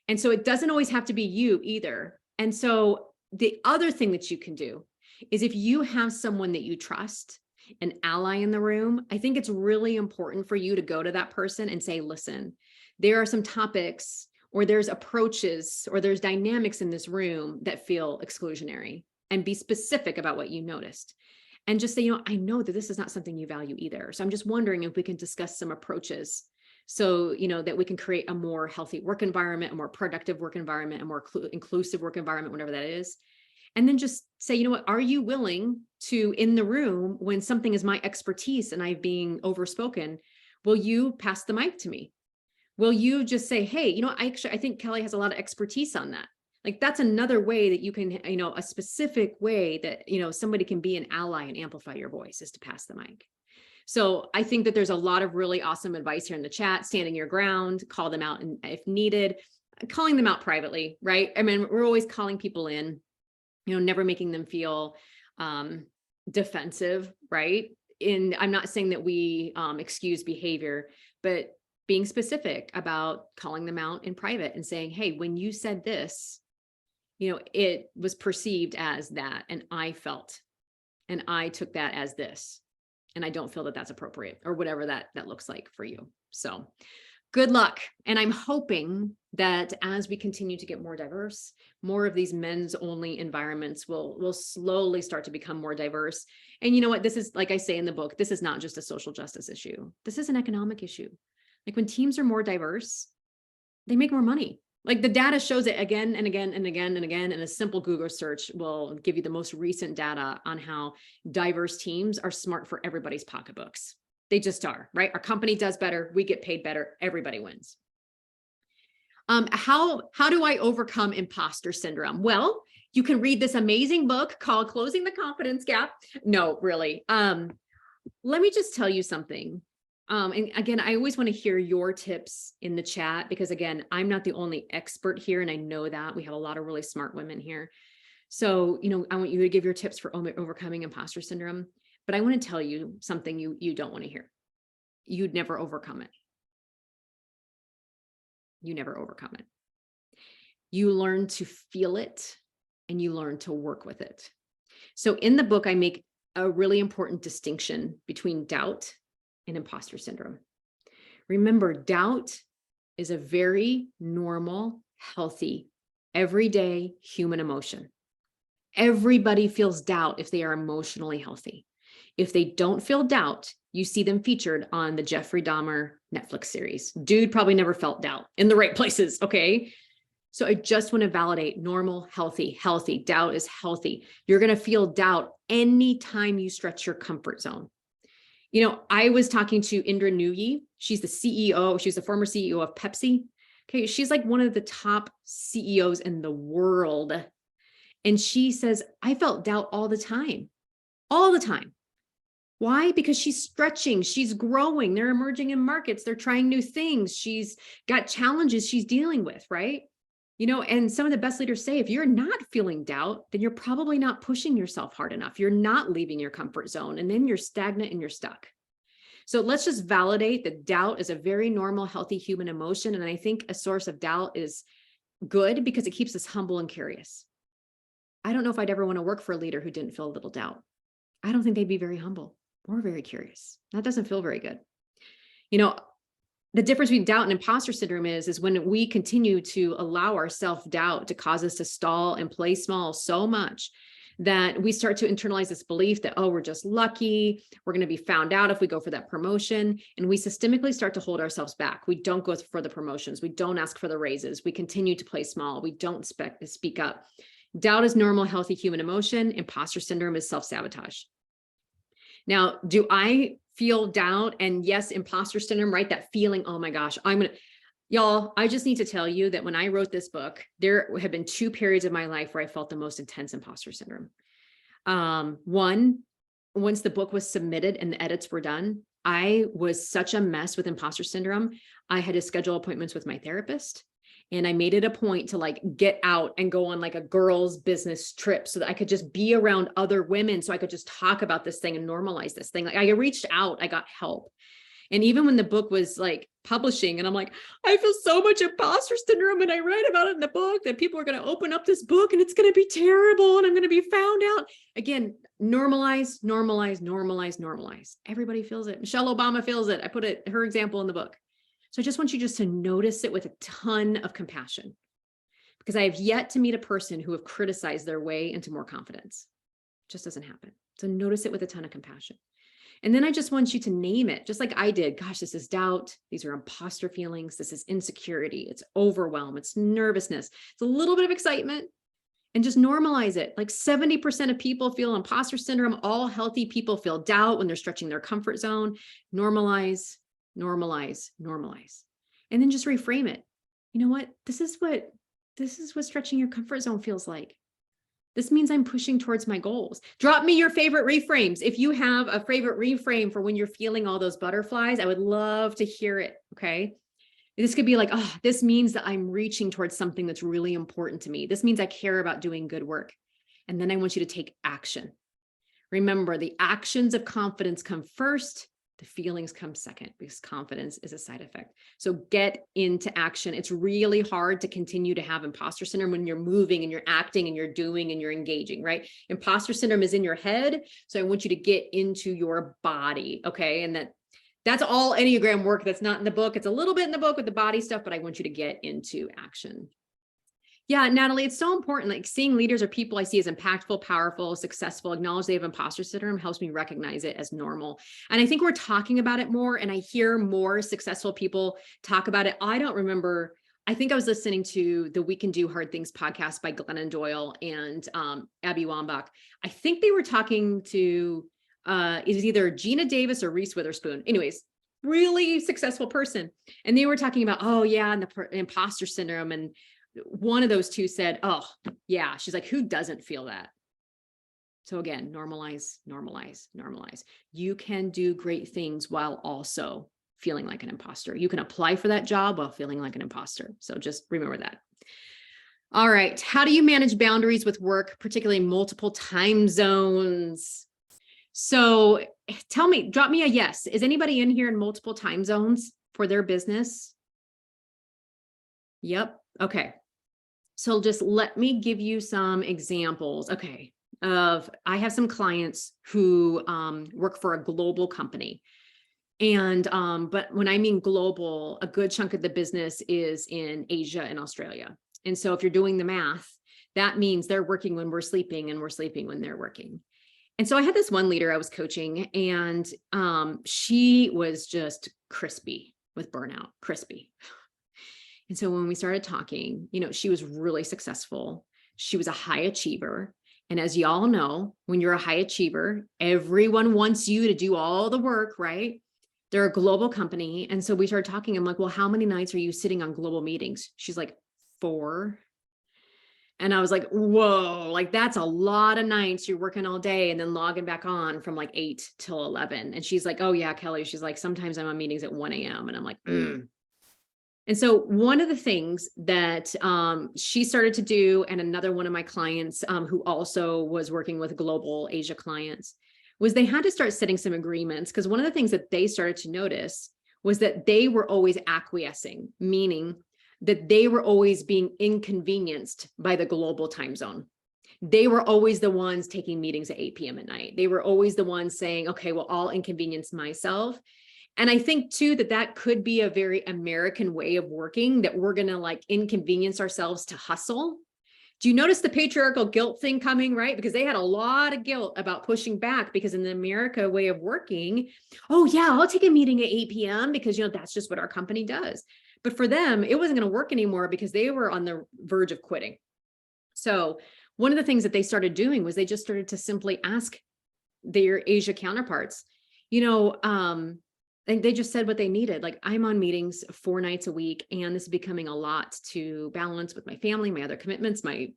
And so it doesn't always have to be you either. And so the other thing that you can do is, if you have someone that you trust, an ally in the room, I think it's really important for you to go to that person and say, listen, there are some topics or there's approaches or there's dynamics in this room that feel exclusionary, and be specific about what you noticed. And just say, I know that this is not something you value either. So I'm just wondering if we can discuss some approaches so, that we can create a more healthy work environment, a more productive work environment, a more inclusive work environment, whatever that is. And then just say, you know what, are you willing to, in the room, when something is my expertise and I'm being overspoken, will you pass the mic to me? Will you just say, hey, I think Kelli has a lot of expertise on that. Like, that's another way that you can, a specific way that, somebody can be an ally and amplify your voice is to pass the mic. So I think that there's a lot of really awesome advice here in the chat. Standing your ground, call them out, and if needed, calling them out privately, right? I mean, we're always calling people in, never making them feel defensive, right? And I'm not saying that we excuse behavior, but being specific about calling them out in private and saying, hey, when you said this, it was perceived as that, and I felt, and I took that as this, and I don't feel that that's appropriate, or whatever that looks like for you. So good luck. And I'm hoping that as we continue to get more diverse, more of these men's only environments will slowly start to become more diverse. And you know what? This is, like I say in the book, this is not just a social justice issue. This is an economic issue. Like, when teams are more diverse, they make more money. Like, the data shows it again and again and again and again. And a simple Google search will give you the most recent data on how diverse teams are smart for everybody's pocketbooks. They just are, right? Our company does better. We get paid better. Everybody wins. How do I overcome imposter syndrome? Well, you can read this amazing book called Closing the Confidence Gap. No, really. Let me just tell you something. And again, I always want to hear your tips in the chat, because again, I'm not the only expert here. And I know that we have a lot of really smart women here. So, I want you to give your tips for overcoming imposter syndrome, but I want to tell you something you don't want to hear. You'd never overcome it. You never overcome it. You learn to feel it, and you learn to work with it. So in the book, I make a really important distinction between doubt and imposter syndrome. Remember, doubt is a very normal, healthy, everyday human emotion. Everybody feels doubt if they are emotionally healthy. If they don't feel doubt, you see them featured on the Jeffrey Dahmer Netflix series. Dude probably never felt doubt in the right places, okay? So I just want to validate normal, healthy. Doubt is healthy. You're going to feel doubt anytime you stretch your comfort zone. I was talking to Indra Nooyi. She's the CEO. She's the former CEO of Pepsi. Okay. She's like one of the top CEOs in the world. And she says, I felt doubt all the time. Why? Because she's stretching, she's growing, they're emerging in markets, they're trying new things. She's got challenges she's dealing with, right? And some of the best leaders say, if you're not feeling doubt, then you're probably not pushing yourself hard enough. You're not leaving your comfort zone, and then you're stagnant and you're stuck. So let's just validate that doubt is a very normal, healthy human emotion. And I think a source of doubt is good because it keeps us humble and curious. I don't know if I'd ever want to work for a leader who didn't feel a little doubt. I don't think they'd be very humble or very curious. That doesn't feel very good. The difference between doubt and imposter syndrome is when we continue to allow our self-doubt to cause us to stall and play small so much that we start to internalize this belief that, oh, we're just lucky, we're going to be found out if we go for that promotion. And we systemically start to hold ourselves back. We don't go for the promotions. We don't ask for the raises. We continue to play small. We don't speak up. Doubt is normal, healthy human emotion. Imposter syndrome is self-sabotage. Now, do I feel doubt? And yes, imposter syndrome, right? That feeling, oh my gosh, y'all, I just need to tell you that when I wrote this book, there have been 2 periods of my life where I felt the most intense imposter syndrome. One, once the book was submitted and the edits were done, I was such a mess with imposter syndrome. I had to schedule appointments with my therapist. And I made it a point to get out and go on a girls' business trip so that I could just be around other women. So I could just talk about this thing and normalize this thing. I reached out, I got help. And even when the book was publishing, and I'm I feel so much imposter syndrome, and I write about it in the book that people are going to open up this book and it's going to be terrible and I'm going to be found out. Again, normalize. Everybody feels it. Michelle Obama feels it. I put her example in the book. So I just want you to notice it with a ton of compassion, because I have yet to meet a person who have criticized their way into more confidence. It just doesn't happen. So notice it with a ton of compassion. And then I just want you to name it, just like I did. Gosh, this is doubt. These are imposter feelings. This is insecurity. It's overwhelm. It's nervousness. It's a little bit of excitement, and just normalize it. Like 70% of people feel imposter syndrome. All healthy people feel doubt when they're stretching their comfort zone. Normalize, normalize, normalize. And then just reframe it. You know what? This is what stretching your comfort zone feels like. This means I'm pushing towards my goals. Drop me your favorite reframes. If you have a favorite reframe for when you're feeling all those butterflies, I would love to hear it. Okay. This could be like, oh, this means that I'm reaching towards something that's really important to me. This means I care about doing good work. And then I want you to take action. Remember, the actions of confidence come first. The feelings come second, because confidence is a side effect. So get into action. It's really hard to continue to have imposter syndrome when you're moving and you're acting and you're doing and you're engaging, right? Imposter syndrome is in your head. So I want you to get into your body. Okay. And that's all Enneagram work. That's not in the book. It's a little bit in the book with the body stuff, but I want you to get into action. Yeah, Natalie, it's so important. Like seeing leaders or people I see as impactful, powerful, successful, acknowledge they have imposter syndrome helps me recognize it as normal. And I think we're talking about it more, and I hear more successful people talk about it. I don't remember. I think I was listening to the We Can Do Hard Things podcast by Glennon Doyle and Abby Wambach. I think they were talking to, it was either Gina Davis or Reese Witherspoon. Anyways, really successful person. And they were talking about, oh yeah, and the imposter syndrome. And one of those two said, oh yeah, she's like, who doesn't feel that? So again, normalize, normalize, normalize. You can do great things while also feeling like an imposter. You can apply for that job while feeling like an imposter. So just remember that. All right. How do you manage boundaries with work, particularly multiple time zones? So tell me, drop me a yes. Is anybody in here in multiple time zones for their business? Yep. Okay. So just let me give you some examples. Okay. I have some clients who work for a global company. And, but when I mean global, a good chunk of the business is in Asia and Australia. And so if you're doing the math, that means they're working when we're sleeping and we're sleeping when they're working. And so I had this one leader I was coaching, and she was just crispy with burnout, crispy. And so when we started talking, you know, she was really successful. She was a high achiever. And as y'all know, when you're a high achiever, everyone wants you to do all the work, right? They're a global company. And so we started talking. I'm like, well, how many nights are you sitting on global meetings? She's like, 4. And I was like, whoa, like that's a lot of nights you're working all day and then logging back on from like 8 till 11. And she's like, oh yeah, Kelli. She's like, sometimes I'm on meetings at 1 a.m. And I'm like, And so one of the things that she started to do, and another one of my clients who also was working with global Asia clients, was they had to start setting some agreements, because one of the things that they started to notice was that they were always acquiescing, meaning that they were always being inconvenienced by the global time zone. They were always the ones taking meetings at 8 p.m. at night. They were always the ones saying, okay, well, I'll inconvenience myself. And I think too, that could be a very American way of working, that we're going to like inconvenience ourselves to hustle. Do you notice the patriarchal guilt thing coming, right? Because they had a lot of guilt about pushing back, because in the America way of working, oh yeah, I'll take a meeting at 8 p.m. because, you know, that's just what our company does. But for them, it wasn't going to work anymore because they were on the verge of quitting. So one of the things that they started doing was they just started to simply ask their Asia counterparts, you know, and they just said what they needed. Like, I'm on meetings 4 nights a week, and this is becoming a lot to balance with my family, my other commitments, my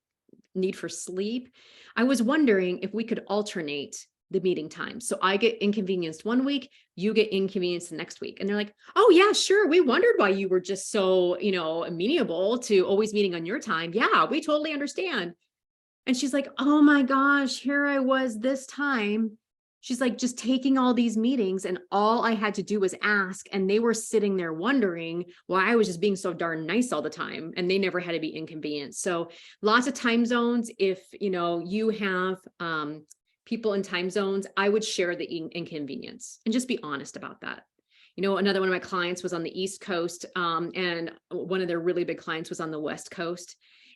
need for sleep. I was wondering if we could alternate the meeting times. So I get inconvenienced one week, you get inconvenienced the next week. And they're like, oh yeah, sure. We wondered why you were just so, you know, amenable to always meeting on your time. Yeah, we totally understand. And she's like, oh my gosh, here I was this time. She's like, just taking all these meetings, and all I had to do was ask. And they were sitting there wondering why I was just being so darn nice all the time. And they never had to be inconvenienced. So lots of time zones. If, you know, you have people in time zones, I would share the inconvenience and just be honest about that. You know, another one of my clients was on the East Coast, and one of their really big clients was on the West Coast.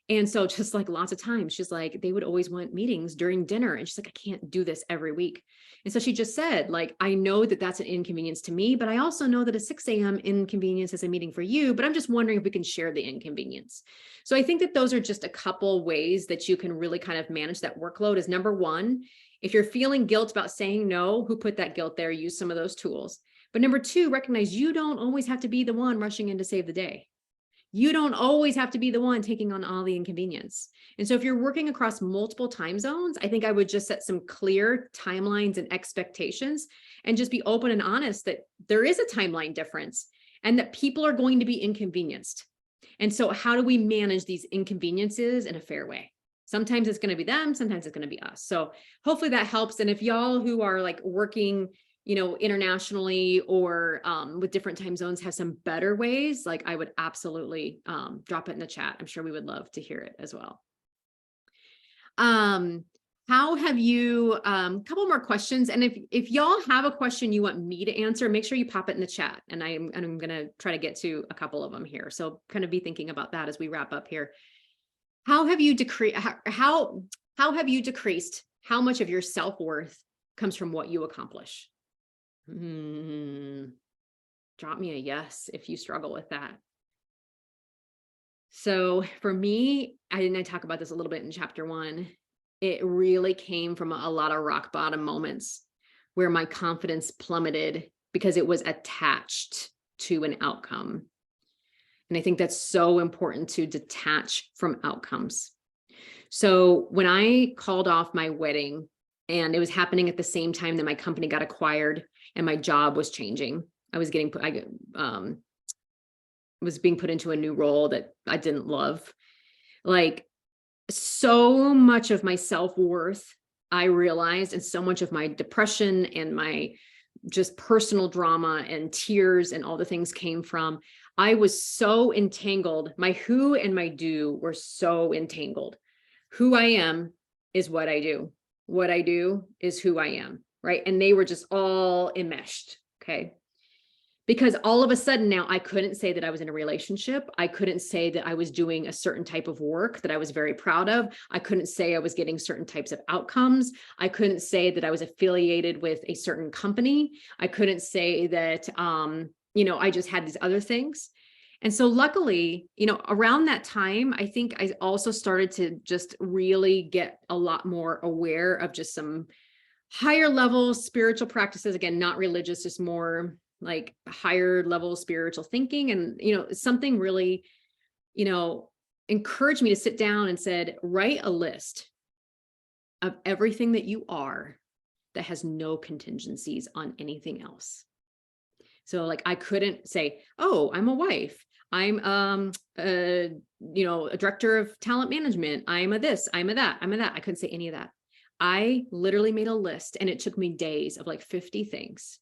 And so just like lots of times, she's like, they would always want meetings during dinner. And she's like, I can't do this every week. And so she just said, like, I know that that's an inconvenience to me, but I also know that a 6 a.m. inconvenience is a meeting for you, but I'm just wondering if we can share the inconvenience. So I think that those are just a couple ways that you can really kind of manage that workload. Is number one, if you're feeling guilt about saying no, who put that guilt there? Use some of those tools. But number two, recognize you don't always have to be the one rushing in to save the day. You don't always have to be the one taking on all the inconvenience. And so if you're working across multiple time zones, I think I would just set some clear timelines and expectations and just be open and honest that there is a timeline difference and that people are going to be inconvenienced. And so how do we manage these inconveniences in a fair way? Sometimes it's going to be them, sometimes it's going to be us. So hopefully that helps. And if y'all who are like working, internationally or with different time zones have some better ways, like I would absolutely drop it in the chat. I'm sure we would love to hear it as well. How have you, couple more questions. And if y'all have a question you want me to answer, make sure you pop it in the chat. And I'm going to try to get to a couple of them here. So kind of be thinking about that as we wrap up here. How have you how have you decreased how much of your self-worth comes from what you accomplish? Drop me a yes if you struggle with that. So for me, I talk about this a little bit in chapter 1. It really came from a lot of rock bottom moments where my confidence plummeted because it was attached to an outcome. And I think that's so important to detach from outcomes. So when I called off my wedding, and it was happening at the same time that my company got acquired and my job was changing, I was being put into a new role that I didn't love. Like, so much of my self-worth, I realized, and so much of my depression and my just personal drama and tears and all the things came from, I was so entangled. My who and my do were so entangled. Who I am is what I do. What I do is who I am, right? And they were just all enmeshed, okay? Because all of a sudden now I couldn't say that I was in a relationship. I couldn't say that I was doing a certain type of work that I was very proud of. I couldn't say I was getting certain types of outcomes. I couldn't say that I was affiliated with a certain company. I couldn't say that, I just had these other things. And so luckily, around that time, I think I also started to just really get a lot more aware of just some higher level spiritual practices. Again, not religious, just more like higher level spiritual thinking. And, something really, encouraged me to sit down and said, write a list of everything that you are that has no contingencies on anything else. So like, I couldn't say, oh, I'm a wife. I'm, a director of talent management. I'm a this, I'm a that, I'm a that. I couldn't say any of that. I literally made a list and it took me days of like 50 things.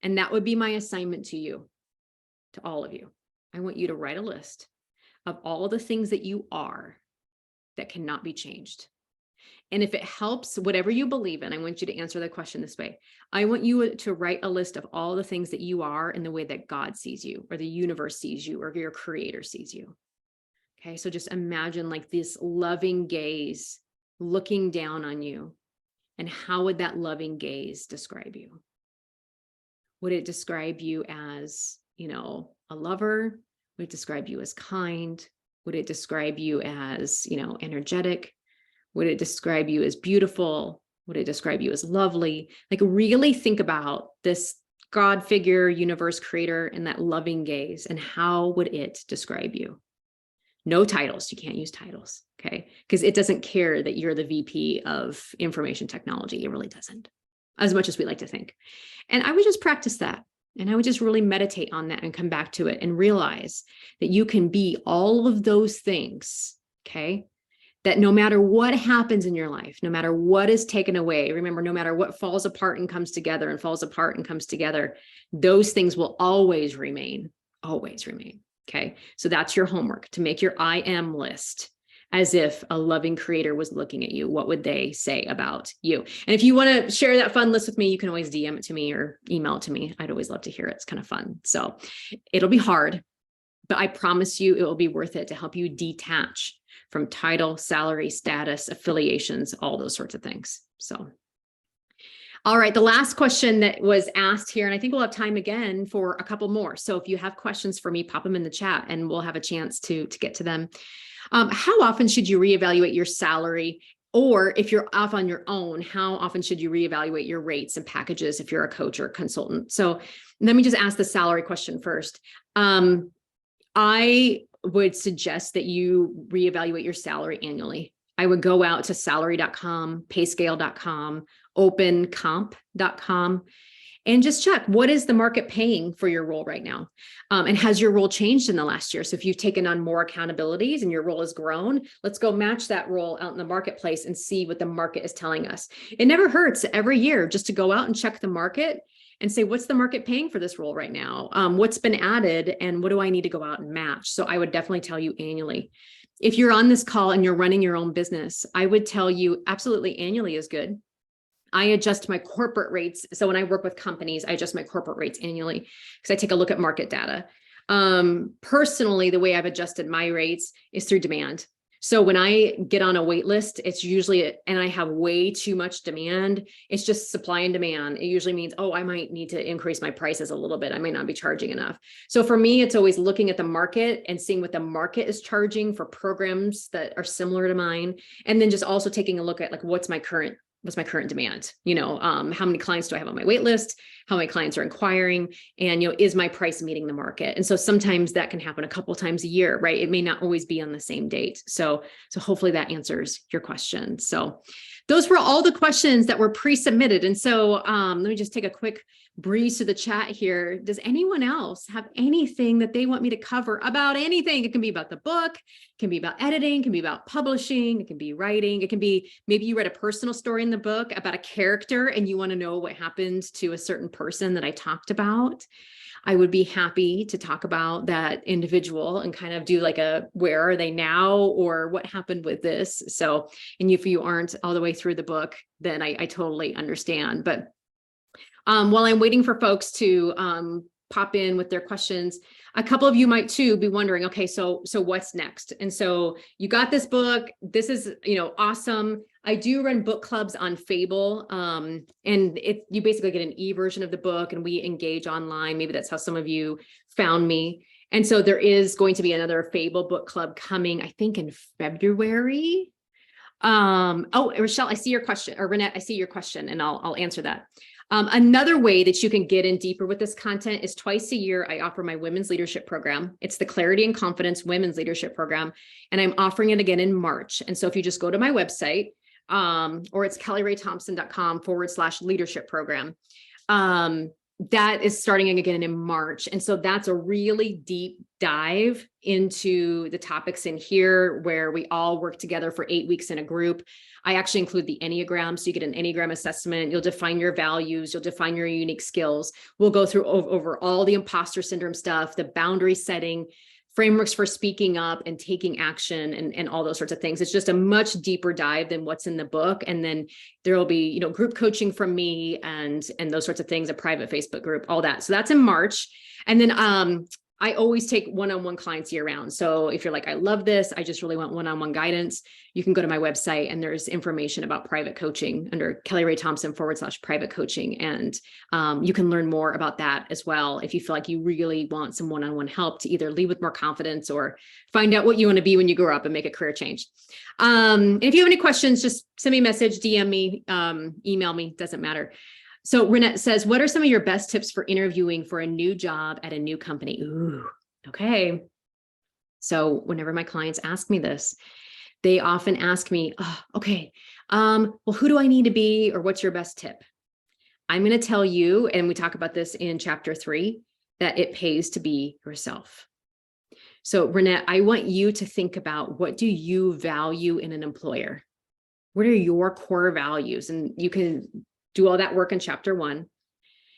And that would be my assignment to you, to all of you. I want you to write a list of all the things that you are that cannot be changed. And if it helps, whatever you believe in, I want you to answer the question this way. I want you to write a list of all the things that you are in the way that God sees you, or the universe sees you, or your creator sees you. Okay, so just imagine like this loving gaze looking down on you. And how would that loving gaze describe you? Would it describe you as, a lover? Would it describe you as kind? Would it describe you as, energetic? Would it describe you as beautiful? Would it describe you as lovely? Like, really think about this God figure, universe creator, and that loving gaze, and how would it describe you? No titles. You can't use titles, okay? Because it doesn't care that you're the VP of information technology. It really doesn't, as much as we like to think. And I would just practice that. And I would just really meditate on that and come back to it and realize that you can be all of those things, okay? That no matter what happens in your life, no matter what is taken away, remember, no matter what falls apart and comes together and falls apart and comes together, those things will always remain, okay? So that's your homework, to make your I am list. As if a loving creator was looking at you, what would they say about you? And if you want to share that fun list with me, you can always DM it to me or email it to me. I'd always love to hear it. It's kind of fun. So it'll be hard, but I promise you it will be worth it to help you detach from title, salary, status, affiliations, all those sorts of things. So, all right, the last question that was asked here, and I think we'll have time again for a couple more. So if you have questions for me, pop them in the chat and we'll have a chance to get to them. How often should you reevaluate your salary? Or if you're off on your own, how often should you reevaluate your rates and packages if you're a coach or a consultant? So let me just ask the salary question first. I would suggest that you reevaluate your salary annually. I would go out to salary.com, payscale.com, opencomp.com, and just check, what is the market paying for your role right now? And has your role changed in the last year? So if you've taken on more accountabilities and your role has grown, let's go match that role out in the marketplace and see what the market is telling us. It never hurts every year just to go out and check the market and say, what's the market paying for this role right now? What's been added and what do I need to go out and match? So I would definitely tell you annually. If you're on this call and you're running your own business, I would tell you absolutely annually is good. I adjust my corporate rates. So when I work with companies, I adjust my corporate rates annually because I take a look at market data. Personally, the way I've adjusted my rates is through demand. So when I get on a wait list, it's usually, and I have way too much demand, it's just supply and demand. It usually means, oh, I might need to increase my prices a little bit. I might not be charging enough. So for me, it's always looking at the market and seeing what the market is charging for programs that are similar to mine. And then just also taking a look at like, what's my current demand? How many clients do I have on my wait list? How many clients are inquiring? And, is my price meeting the market? And so sometimes that can happen a couple of times a year, right? It may not always be on the same date. So hopefully that answers your question. So those were all the questions that were pre-submitted. And so let me just take a quick breeze to the chat here. Does anyone else have anything that they want me to cover about anything? It can be about the book, it can be about editing, it can be about publishing, it can be writing, it can be maybe you read a personal story in the book about a character and you want to know what happened to a certain person that I talked about. I would be happy to talk about that individual and kind of do like a, where are they now or what happened with this? So, and if you aren't all the way through the book, then I totally understand. But while I'm waiting for folks to pop in with their questions, a couple of you might too be wondering, okay, so what's next? And so you got this book, this is, awesome. I do run book clubs on Fable, and you basically get an e-version of the book and we engage online. Maybe that's how some of you found me. And so there is going to be another Fable book club coming, I think in February. Oh, Rochelle, I see your question, or Renette, I see your question and I'll answer that. Another way that you can get in deeper with this content is twice a year, I offer my women's leadership program. It's the Clarity and Confidence Women's Leadership Program, and I'm offering it again in March. And so if you just go to my website, or it's kellyraythompson.com/leadership program, that is starting again in March. And so that's a really deep dive into the topics in here where we all work together for 8 weeks in a group. I actually include the Enneagram. So you get an Enneagram assessment. You'll define your values. You'll define your unique skills. We'll go through over all the imposter syndrome stuff, the boundary setting, frameworks for speaking up and taking action and all those sorts of things. It's just a much deeper dive than what's in the book. And then there will be, group coaching from me and those sorts of things, a private Facebook group, all that. So that's in March. And then I always take one-on-one clients year round. So if you're like, I love this, I just really want one-on-one guidance, you can go to my website and there's information about private coaching under Kelli Ray Thompson /private coaching. And you can learn more about that as well. If you feel like you really want some one-on-one help to either lead with more confidence or find out what you want to be when you grow up and make a career change. And if you have any questions, just send me a message, DM me, email me, doesn't matter. So Renette says, what are some of your best tips for interviewing for a new job at a new company? Ooh, okay. So whenever my clients ask me this, they often ask me, oh, okay, well, who do I need to be or what's your best tip? I'm going to tell you, and we talk about this in chapter 3, that it pays to be yourself. So Renette, I want you to think about, what do you value in an employer? What are your core values? And you can do all that work in chapter 1.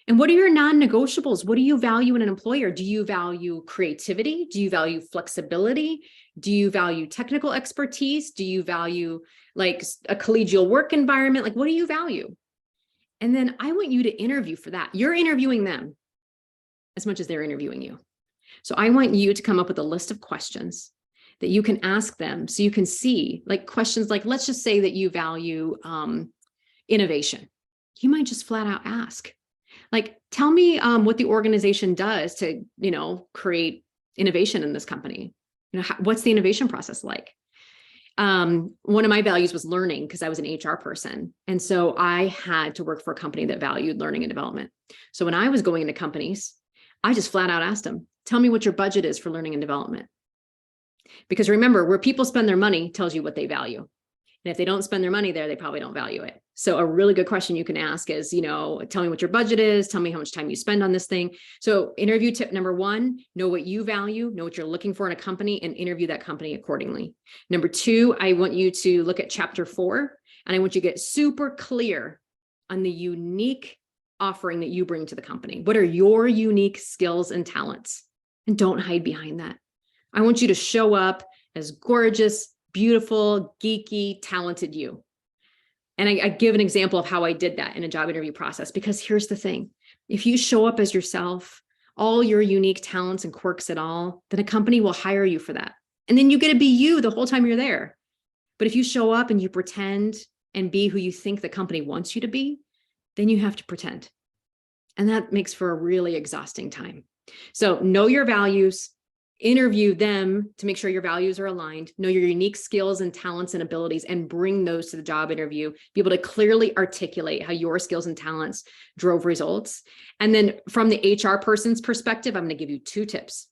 And what are your non-negotiables? What do you value in an employer? Do you value creativity? Do you value flexibility? Do you value technical expertise? Do you value like a collegial work environment? Like, what do you value? And then I want you to interview for that. You're interviewing them as much as they're interviewing you. So I want you to come up with a list of questions that you can ask them so you can see, like questions like, let's just say that you value innovation. You might just flat out ask, like, tell me what the organization does to, create innovation in this company. What's the innovation process like? One of my values was learning because I was an HR person. And so I had to work for a company that valued learning and development. So when I was going into companies, I just flat out asked them, tell me what your budget is for learning and development. Because remember, where people spend their money tells you what they value. And if they don't spend their money there, they probably don't value it. So a really good question you can ask is, tell me what your budget is, tell me how much time you spend on this thing. So interview tip number 1, know what you value, know what you're looking for in a company, and interview that company accordingly. Number 2, I want you to look at chapter 4, and I want you to get super clear on the unique offering that you bring to the company. What are your unique skills and talents? And don't hide behind that. I want you to show up as gorgeous, beautiful, geeky, talented you. And I give an example of how I did that in a job interview process, because here's the thing. If you show up as yourself, all your unique talents and quirks at all, then a company will hire you for that. And then you get to be you the whole time you're there. But if you show up and you pretend and be who you think the company wants you to be, then you have to pretend. And that makes for a really exhausting time. So know your values, interview them to make sure your values are aligned, know your unique skills and talents and abilities, and bring those to the job interview. Be able to clearly articulate how your skills and talents drove results. And then from the HR person's perspective, I'm going to give you 2 tips.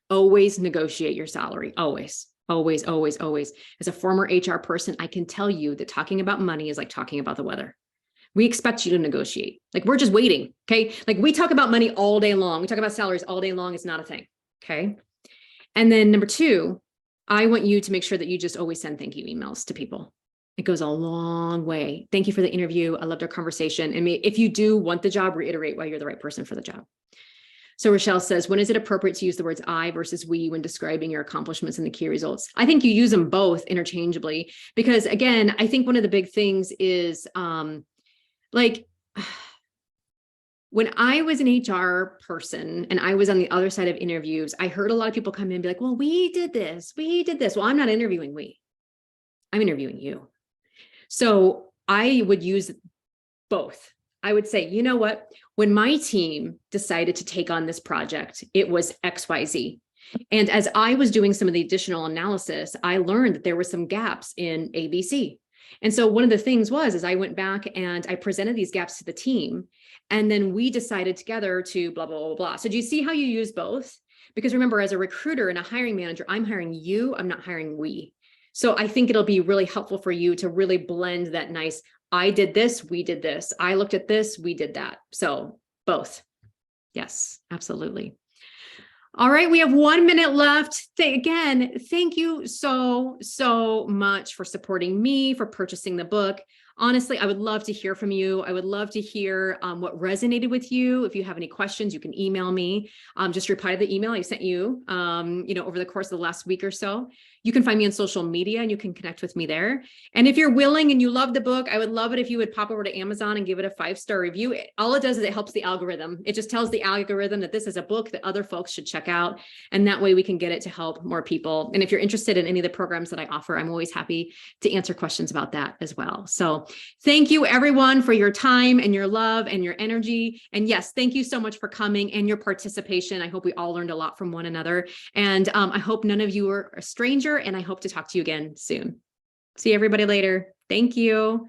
Always negotiate your salary. Always, always, always, always. As a former HR person, I can tell you that talking about money is like talking about the weather. We expect you to negotiate. Like, we're just waiting. Okay. Like, we talk about money all day long. We talk about salaries all day long. It's not a thing. Okay. And then number 2, I want you to make sure that you just always send thank you emails to people. It goes a long way. Thank you for the interview. I loved our conversation. And if you do want the job, reiterate why you're the right person for the job. So Rochelle says, when is it appropriate to use the words I versus we when describing your accomplishments and the key results? I think you use them both interchangeably, because again, I think one of the big things is when I was an HR person and I was on the other side of interviews, I heard a lot of people come in and be like, well, we did this. Well, I'm not interviewing we. I'm interviewing you. So I would use both. I would say, you know what? When my team decided to take on this project, it was XYZ. And as I was doing some of the additional analysis, I learned that there were some gaps in ABC. And so one of the things is I went back and I presented these gaps to the team, and then we decided together to blah, blah, blah, blah. So do you see how you use both? Because remember, as a recruiter and a hiring manager, I'm hiring you, I'm not hiring we. So I think it'll be really helpful for you to really blend that nice, I did this, we did this. I looked at this, we did that. So both. Yes, absolutely. All right, we have 1 minute left. Again, thank you so much for supporting me, for purchasing the book. Honestly, I would love to hear from you. I would love to hear what resonated with you. If you have any questions, you can email me. Just reply to the email I sent you, over the course of the last week or so. You can find me on social media and you can connect with me there. And if you're willing and you love the book, I would love it if you would pop over to Amazon and give it a 5-star review. All it does is it helps the algorithm. It just tells the algorithm that this is a book that other folks should check out. And that way we can get it to help more people. And if you're interested in any of the programs that I offer, I'm always happy to answer questions about that as well. So thank you everyone for your time and your love and your energy. And yes, thank you so much for coming and your participation. I hope we all learned a lot from one another. And I hope none of you are a stranger, and I hope to talk to you again soon. See everybody later. Thank you.